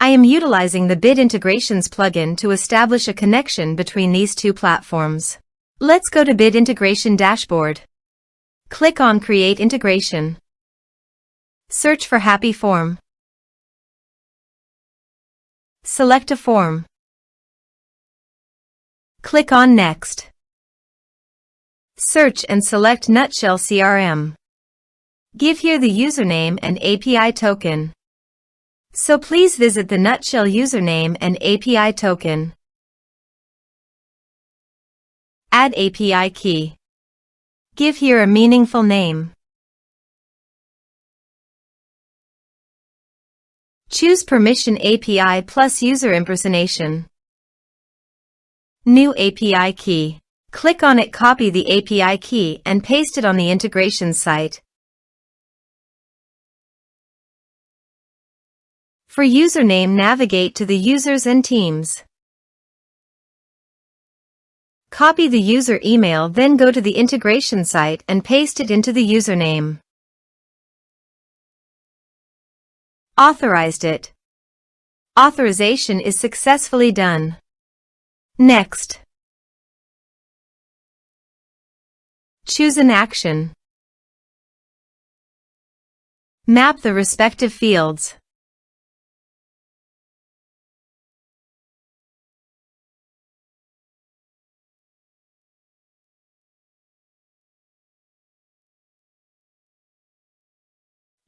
I am utilizing the Bit Integrations plugin to establish a connection between these two platforms. Let's go to Bit Integration Dashboard. Click on Create Integration. Search for Happyform. Select a form. Click on Next. Search and select Nutshell CRM. Give here the username and API token. So please visit the Nutshell username and API token. Add API key. Give here a meaningful name. Choose Permission API plus User Impersonation. New API key. Click on it, copy the API key and paste it on the integration site. For username, navigate to the users and teams. Copy the user email, then go to the integration site and paste it into the username. Authorized it. Authorization is successfully done. Next. Choose an action. Map the respective fields.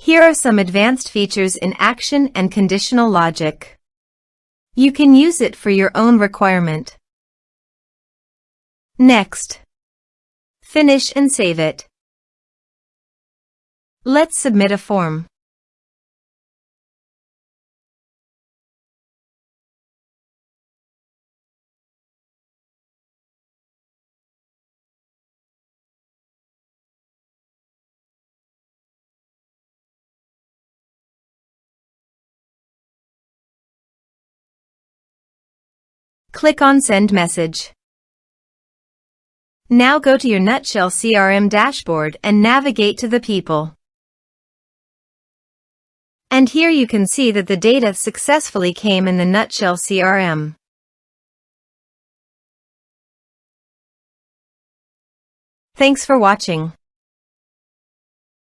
Here are some advanced features in action and conditional logic. You can use it for your own requirement. Next. Finish and save it. Let's submit a form. Click on Send Message. Now go to your Nutshell CRM dashboard and navigate to the people. And here you can see that the data successfully came in the Nutshell CRM. Thanks for watching.